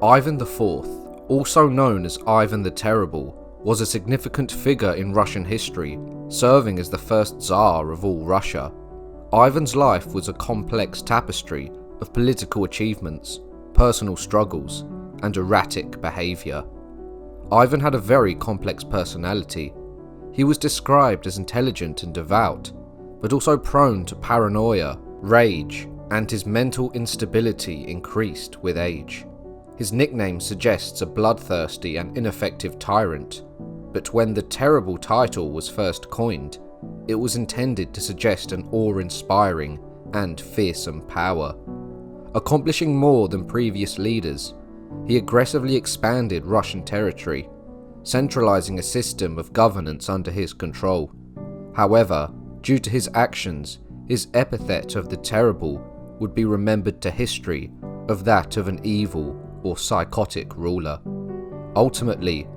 Ivan IV, also known as Ivan the Terrible, was a significant figure in Russian history, serving as the first Tsar of all Russia. Ivan's life was a complex tapestry of political achievements, personal struggles, and erratic behaviour. Ivan had a very complex personality. He was described as intelligent and devout, but also prone to paranoia, rage, and his mental instability increased with age. His nickname suggests a bloodthirsty and ineffective tyrant, but when the Terrible title was first coined, it was intended to suggest an awe-inspiring and fearsome power. Accomplishing more than previous leaders, he aggressively expanded Russian territory, centralizing a system of governance under his control. However, due to his actions, his epithet of the Terrible would be remembered to history of that of an evil or psychotic ruler. Ultimately,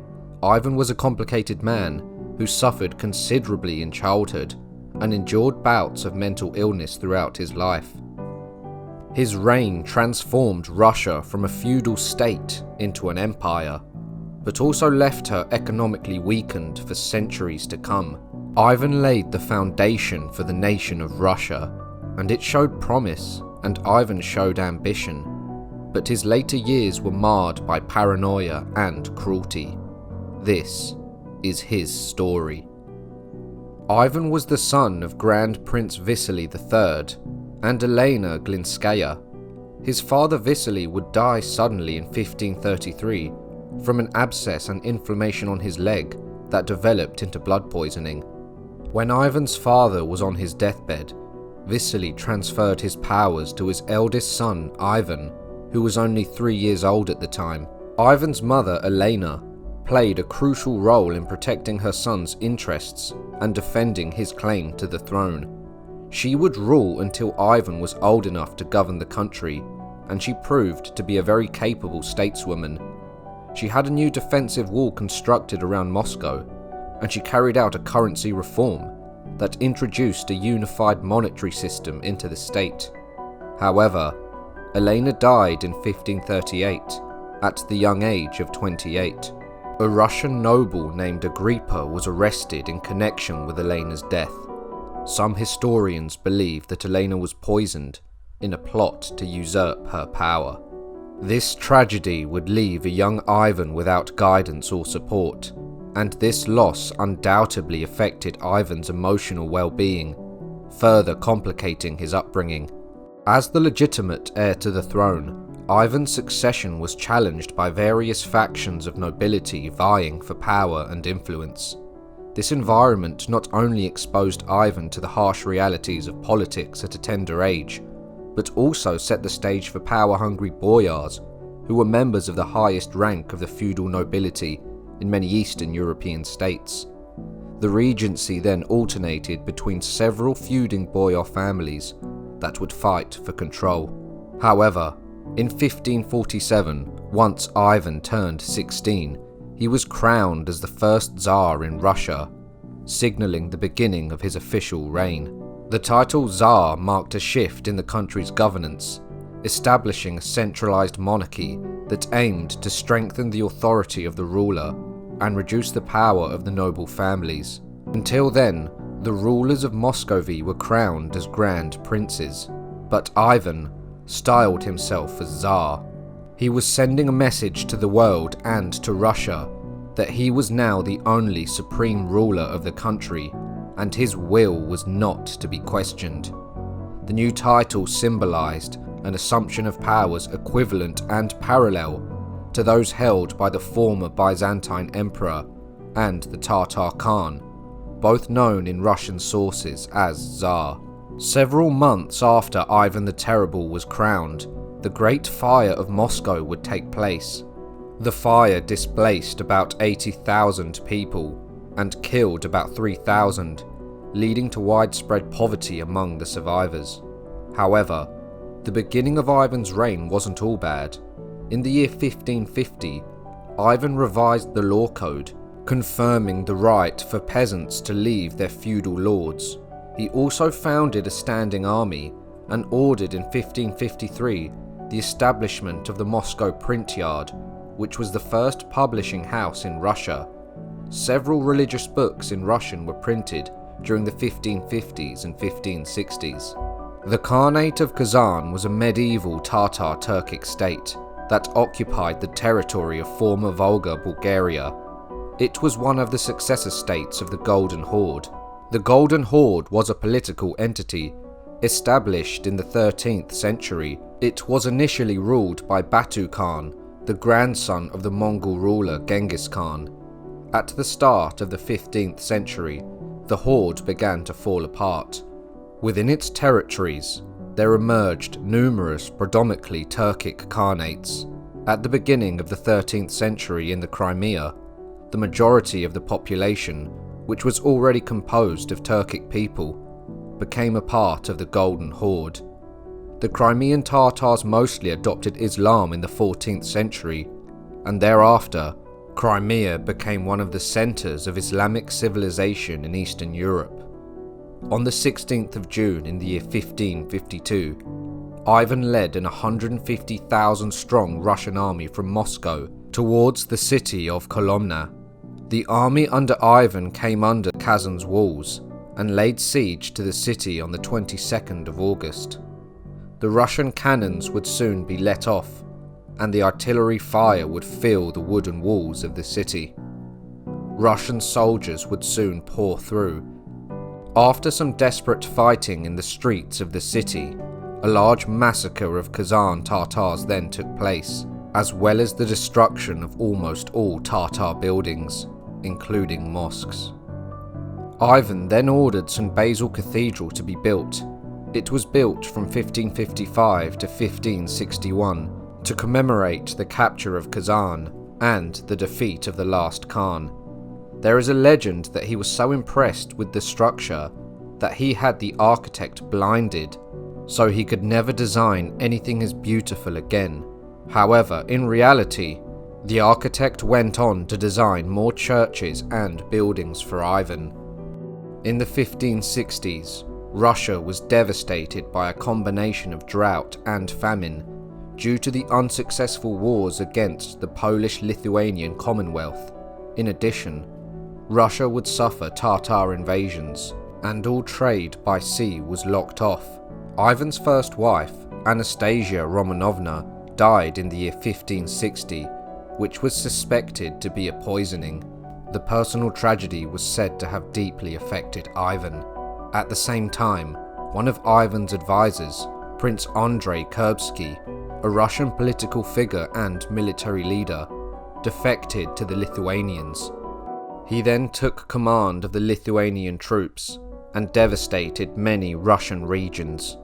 Ivan was a complicated man who suffered considerably in childhood and endured bouts of mental illness throughout his life. His reign transformed Russia from a feudal state into an empire, but also left her economically weakened for centuries to come. Ivan laid the foundation for the nation of Russia, and it showed promise, and Ivan showed ambition, but his later years were marred by paranoia and cruelty. This is his story. Ivan was the son of Grand Prince Vasily III and Elena Glinskaya. His father Vasily would die suddenly in 1533 from an abscess and inflammation on his leg that developed into blood poisoning. When Ivan's father was on his deathbed, Vasily transferred his powers to his eldest son Ivan, who was only 3 years old at the time. Ivan's mother Elena played a crucial role in protecting her son's interests and defending his claim to the throne. She would rule until Ivan was old enough to govern the country, and she proved to be a very capable stateswoman. She had a new defensive wall constructed around Moscow, and she carried out a currency reform that introduced a unified monetary system into the state. However, Elena died in 1538 at the young age of 28. A Russian noble named Agrippa was arrested in connection with Elena's death. Some historians believe that Elena was poisoned in a plot to usurp her power. This tragedy would leave a young Ivan without guidance or support, and this loss undoubtedly affected Ivan's emotional well-being, further complicating his upbringing. As the legitimate heir to the throne, Ivan's succession was challenged by various factions of nobility vying for power and influence. This environment not only exposed Ivan to the harsh realities of politics at a tender age, but also set the stage for power-hungry boyars, who were members of the highest rank of the feudal nobility in many Eastern European states. The regency then alternated between several feuding boyar families that would fight for control. However, in 1547, once Ivan turned 16, he was crowned as the first Tsar in Russia, signalling the beginning of his official reign. The title Tsar marked a shift in the country's governance, establishing a centralized monarchy that aimed to strengthen the authority of the ruler and reduce the power of the noble families. Until then, the rulers of Muscovy were crowned as grand princes, but Ivan styled himself as Tsar. He was sending a message to the world and to Russia that he was now the only supreme ruler of the country, and his will was not to be questioned. The new title symbolized an assumption of powers equivalent and parallel to those held by the former Byzantine emperor and the Tatar Khan, both known in Russian sources as Tsar. Several months after Ivan the Terrible was crowned, the Great Fire of Moscow would take place. The fire displaced about 80,000 people and killed about 3,000, leading to widespread poverty among the survivors. However, the beginning of Ivan's reign wasn't all bad. In the year 1550, Ivan revised the law code, confirming the right for peasants to leave their feudal lords. He also founded a standing army and ordered in 1553 the establishment of the Moscow print yard, which was the first publishing house in Russia. Several religious books in Russian were printed during the 1550s and 1560s. The Khanate of Kazan was a medieval Tatar Turkic state that occupied the territory of former Volga Bulgaria. It was one of the successor states of the Golden Horde. The Golden Horde was a political entity established in the 13th century. It was initially ruled by Batu Khan, the grandson of the Mongol ruler Genghis Khan. At the start of the 15th century, the horde began to fall apart. Within its territories, there emerged numerous predominantly Turkic Khanates. At the beginning of the 13th century in the Crimea, the majority of the population, which was already composed of Turkic people, became a part of the Golden Horde. The Crimean Tatars mostly adopted Islam in the 14th century, and thereafter, Crimea became one of the centres of Islamic civilization in Eastern Europe. On the 16th of June in the year 1552, Ivan led an 150,000 strong Russian army from Moscow towards the city of Kolomna. The army under Ivan came under Kazan's walls and laid siege to the city on the 22nd of August. The Russian cannons would soon be let off, and the artillery fire would fill the wooden walls of the city. Russian soldiers would soon pour through. After some desperate fighting in the streets of the city, a large massacre of Kazan Tatars then took place, as well as the destruction of almost all Tatar buildings, including mosques. Ivan then ordered St. Basil Cathedral to be built. It was built from 1555 to 1561 to commemorate the capture of Kazan and the defeat of the last Khan. There is a legend that he was so impressed with the structure that he had the architect blinded, so he could never design anything as beautiful again. However, in reality, the architect went on to design more churches and buildings for Ivan. In the 1560s, Russia was devastated by a combination of drought and famine due to the unsuccessful wars against the Polish-Lithuanian Commonwealth. In addition, Russia would suffer Tatar invasions, and all trade by sea was locked off. Ivan's first wife, Anastasia Romanovna, died in the year 1560, which was suspected to be a poisoning. The personal tragedy was said to have deeply affected Ivan. At the same time, one of Ivan's advisors, Prince Andrei Kurbsky, a Russian political figure and military leader, defected to the Lithuanians. He then took command of the Lithuanian troops and devastated many Russian regions.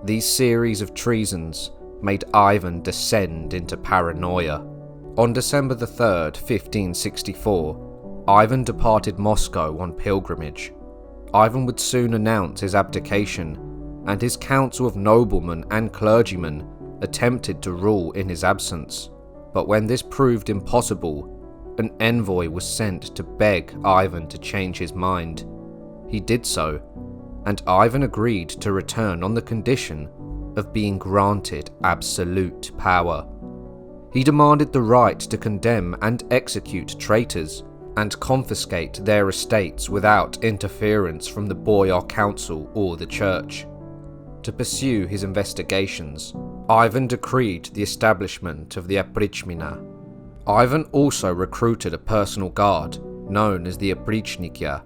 These series of treasons made Ivan descend into paranoia. On December 3rd, 1564, Ivan departed Moscow on pilgrimage. Ivan would soon announce his abdication, and his council of noblemen and clergymen attempted to rule in his absence. But when this proved impossible, an envoy was sent to beg Ivan to change his mind. He did so, and Ivan agreed to return on the condition of being granted absolute power. He demanded the right to condemn and execute traitors and confiscate their estates without interference from the Boyar Council or the church. To pursue his investigations, Ivan decreed the establishment of the Oprichniki. Ivan also recruited a personal guard, known as the Oprichniki.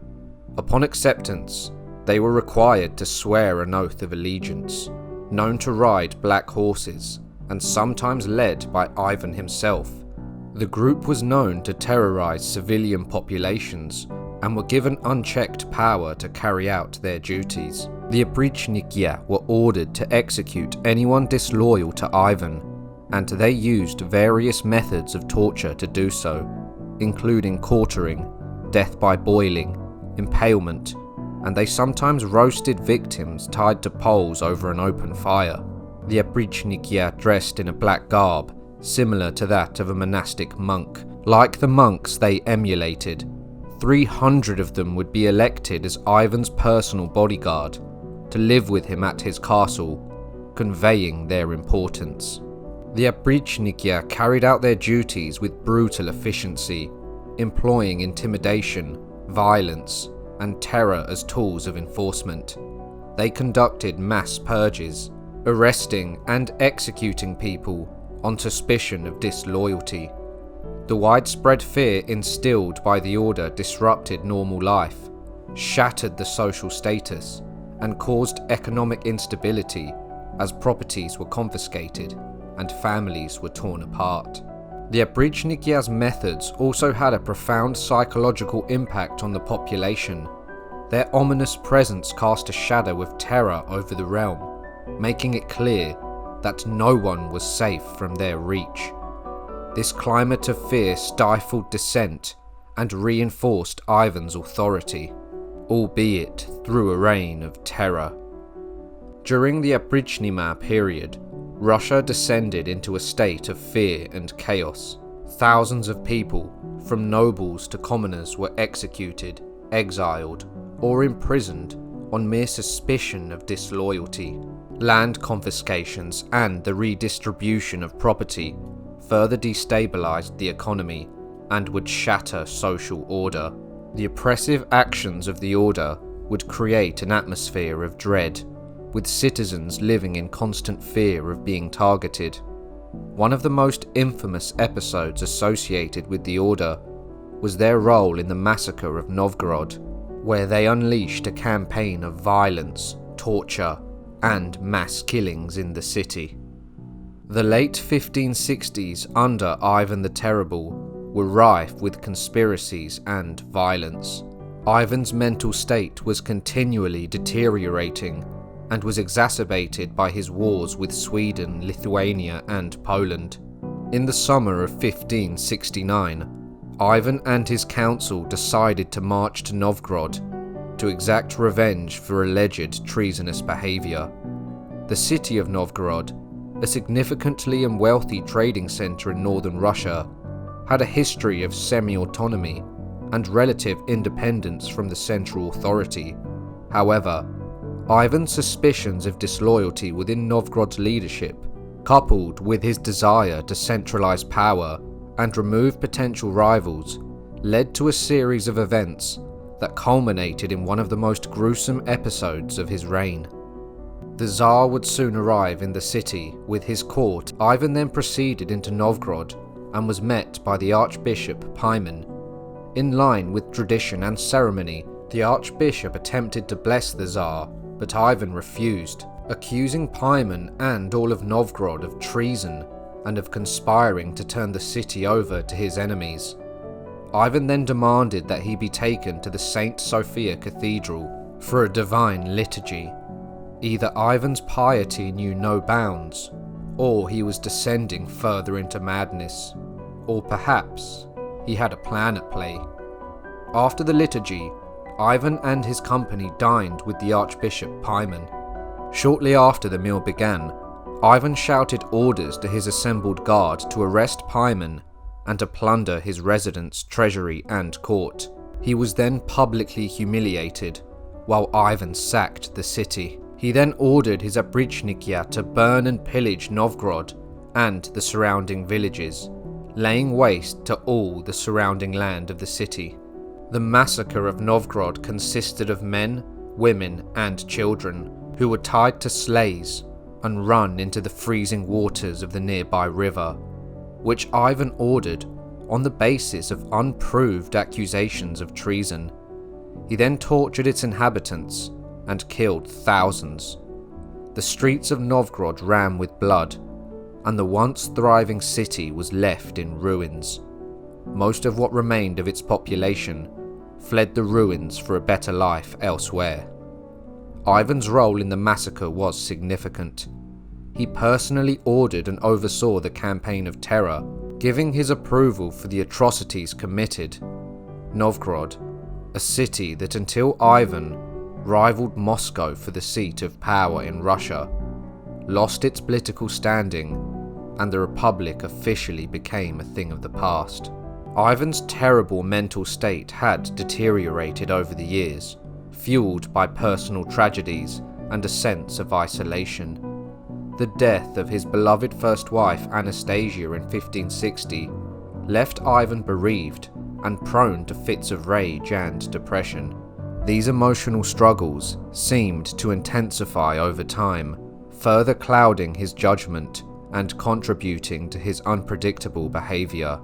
Upon acceptance, they were required to swear an oath of allegiance, known to ride black horses, and sometimes led by Ivan himself. The group was known to terrorize civilian populations and were given unchecked power to carry out their duties. The Oprichniki were ordered to execute anyone disloyal to Ivan, and they used various methods of torture to do so, including quartering, death by boiling, impalement, and they sometimes roasted victims tied to poles over an open fire. The Oprichniki dressed in a black garb, similar to that of a monastic monk. Like the monks they emulated, 300 of them would be elected as Ivan's personal bodyguard to live with him at his castle, conveying their importance. The Oprichniki carried out their duties with brutal efficiency, employing intimidation, violence, and terror as tools of enforcement. They conducted mass purges, arresting and executing people on suspicion of disloyalty. The widespread fear instilled by the order disrupted normal life, shattered the social status, and caused economic instability as properties were confiscated and families were torn apart. The Oprichniki's methods also had a profound psychological impact on the population. Their ominous presence cast a shadow of terror over the realm, making it clear that no one was safe from their reach. This climate of fear stifled dissent and reinforced Ivan's authority, albeit through a reign of terror. During the Oprichniki period, Russia descended into a state of fear and chaos. Thousands of people, from nobles to commoners, were executed, exiled, or imprisoned on mere suspicion of disloyalty. Land confiscations and the redistribution of property further destabilized the economy and would shatter social order. The oppressive actions of the order would create an atmosphere of dread, with citizens living in constant fear of being targeted. One of the most infamous episodes associated with the order was their role in the Massacre of Novgorod, where they unleashed a campaign of violence, torture, and mass killings in the city. The late 1560s under Ivan the Terrible were rife with conspiracies and violence. Ivan's mental state was continually deteriorating and was exacerbated by his wars with Sweden, Lithuania, and Poland. In the summer of 1569, Ivan and his council decided to march to Novgorod to exact revenge for alleged treasonous behaviour. The city of Novgorod, a significantly and wealthy trading centre in northern Russia, had a history of semi-autonomy and relative independence from the central authority. However, Ivan's suspicions of disloyalty within Novgorod's leadership, coupled with his desire to centralise power and remove potential rivals, led to a series of events that culminated in one of the most gruesome episodes of his reign. The Tsar would soon arrive in the city with his court. Ivan then proceeded into Novgorod and was met by the Archbishop Paiman. In line with tradition and ceremony, the Archbishop attempted to bless the Tsar, but Ivan refused, accusing Paiman and all of Novgorod of treason and of conspiring to turn the city over to his enemies. Ivan then demanded that he be taken to the St. Sophia Cathedral for a divine liturgy. Either Ivan's piety knew no bounds, or he was descending further into madness, or perhaps he had a plan at play. After the liturgy, Ivan and his company dined with the Archbishop Paiman. Shortly after the meal began, Ivan shouted orders to his assembled guard to arrest Paiman and to plunder his residence, treasury, and court. He was then publicly humiliated, while Ivan sacked the city. He then ordered his Oprichniki to burn and pillage Novgorod and the surrounding villages, laying waste to all the surrounding land of the city. The massacre of Novgorod consisted of men, women, and children who were tied to sleighs and run into the freezing waters of the nearby river, which Ivan ordered on the basis of unproved accusations of treason. He then tortured its inhabitants and killed thousands. The streets of Novgorod ran with blood, and the once thriving city was left in ruins. Most of what remained of its population fled the ruins for a better life elsewhere. Ivan's role in the massacre was significant. He personally ordered and oversaw the campaign of terror, giving his approval for the atrocities committed. Novgorod, a city that until Ivan rivaled Moscow for the seat of power in Russia, lost its political standing, and the Republic officially became a thing of the past. Ivan's terrible mental state had deteriorated over the years, fueled by personal tragedies and a sense of isolation. The death of his beloved first wife Anastasia in 1560 left Ivan bereaved and prone to fits of rage and depression. These emotional struggles seemed to intensify over time, further clouding his judgment and contributing to his unpredictable behaviour.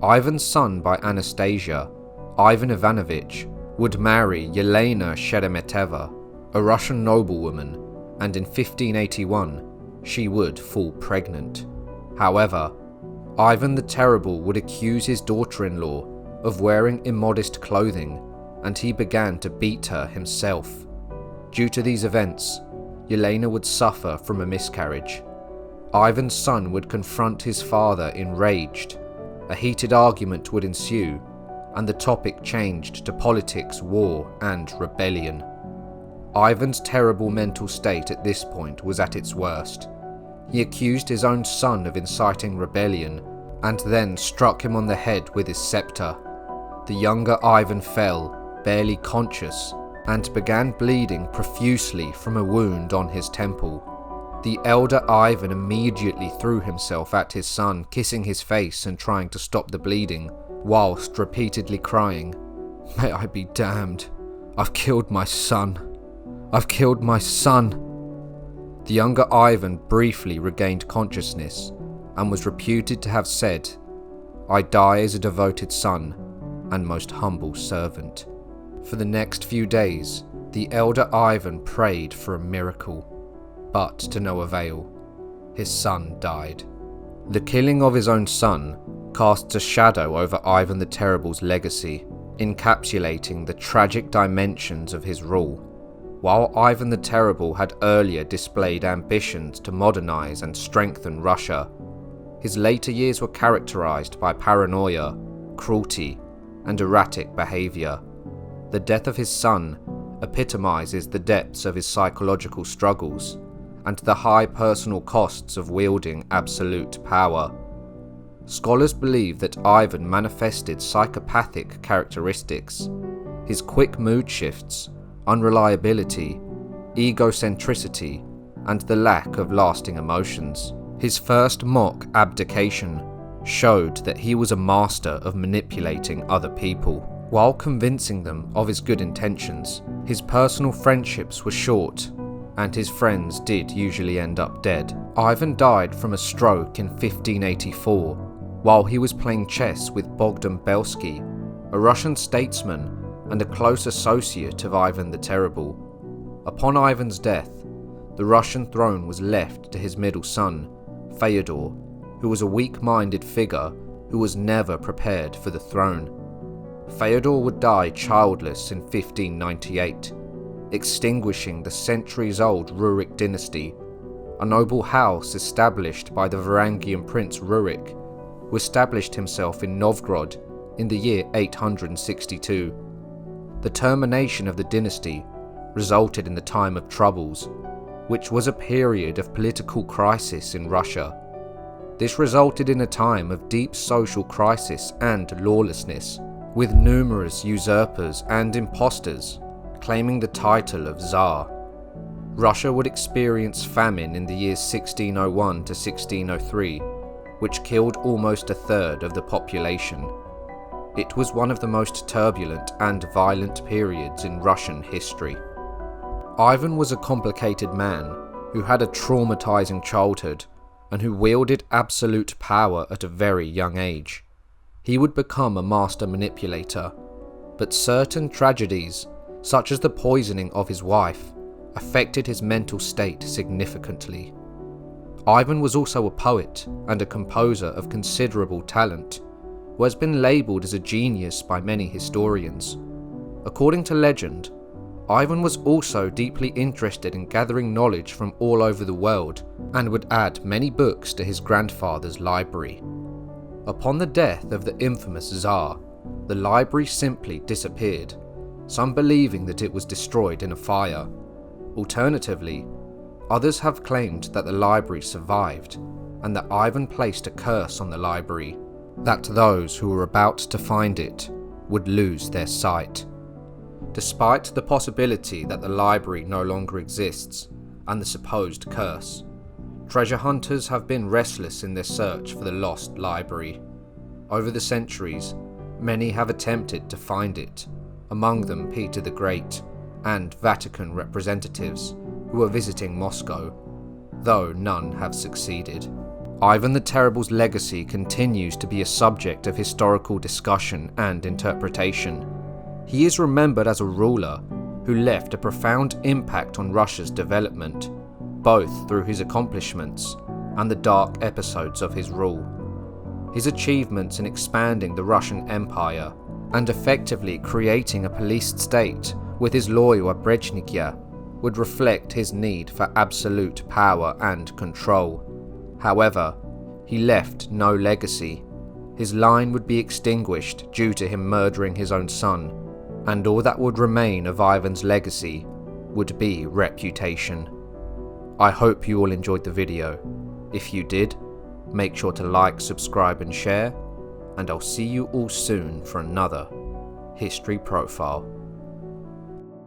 Ivan's son by Anastasia, Ivan Ivanovich, would marry Yelena Sheremeteva, a Russian noblewoman, and in 1581 she would fall pregnant. However, Ivan the Terrible would accuse his daughter-in-law of wearing immodest clothing, and he began to beat her himself. Due to these events, Yelena would suffer from a miscarriage. Ivan's son would confront his father enraged. A heated argument would ensue, and the topic changed to politics, war, and rebellion. Ivan's terrible mental state at this point was at its worst. He accused his own son of inciting rebellion, and then struck him on the head with his scepter. The younger Ivan fell, barely conscious, and began bleeding profusely from a wound on his temple. The elder Ivan immediately threw himself at his son, kissing his face and trying to stop the bleeding, whilst repeatedly crying, "May I be damned. I've killed my son. I've killed my son." The younger Ivan briefly regained consciousness and was reputed to have said, "I die as a devoted son and most humble servant." For the next few days, the elder Ivan prayed for a miracle, but to no avail. His son died. The killing of his own son casts a shadow over Ivan the Terrible's legacy, encapsulating the tragic dimensions of his rule. While Ivan the Terrible had earlier displayed ambitions to modernize and strengthen Russia, his later years were characterized by paranoia, cruelty, and erratic behavior. The death of his son epitomizes the depths of his psychological struggles and the high personal costs of wielding absolute power. Scholars believe that Ivan manifested psychopathic characteristics. His quick mood shifts, unreliability, egocentricity, and the lack of lasting emotions. His first mock abdication showed that he was a master of manipulating other people. While convincing them of his good intentions, his personal friendships were short, and his friends did usually end up dead. Ivan died from a stroke in 1584, while he was playing chess with Bogdan Belsky, a Russian statesman and a close associate of Ivan the Terrible. Upon Ivan's death, the Russian throne was left to his middle son, Fyodor, who was a weak-minded figure who was never prepared for the throne. Fyodor would die childless in 1598, extinguishing the centuries-old Rurik dynasty, a noble house established by the Varangian prince Rurik, who established himself in Novgorod in the year 862. The termination of the dynasty resulted in the Time of Troubles, which was a period of political crisis in Russia. This resulted in a time of deep social crisis and lawlessness, with numerous usurpers and impostors claiming the title of Tsar. Russia would experience famine in the years 1601 to 1603, which killed almost a third of the population. It was one of the most turbulent and violent periods in Russian history. Ivan was a complicated man who had a traumatizing childhood and who wielded absolute power at a very young age. He would become a master manipulator, but certain tragedies, such as the poisoning of his wife, affected his mental state significantly. Ivan was also a poet and a composer of considerable talent, who has been labelled as a genius by many historians. According to legend, Ivan was also deeply interested in gathering knowledge from all over the world and would add many books to his grandfather's library. Upon the death of the infamous Tsar, the library simply disappeared, some believing that it was destroyed in a fire. Alternatively, others have claimed that the library survived, and that Ivan placed a curse on the library, that those who were about to find it would lose their sight. Despite the possibility that the library no longer exists, and the supposed curse, Treasure hunters have been restless in their search for the lost library. Over the centuries, many have attempted to find it, among them Peter the Great and Vatican representatives who were visiting Moscow, though none have succeeded. Ivan the Terrible's legacy continues to be a subject of historical discussion and interpretation. He is remembered as a ruler who left a profound impact on Russia's development, both through his accomplishments and the dark episodes of his rule. His achievements in expanding the Russian Empire and effectively creating a policed state with his loyal Oprichniki would reflect his need for absolute power and control. However, he left no legacy. His line would be extinguished due to him murdering his own son, and all that would remain of Ivan's legacy would be reputation. I hope you all enjoyed the video. If you did, make sure to like, subscribe and share, and I'll see you all soon for another History Profile.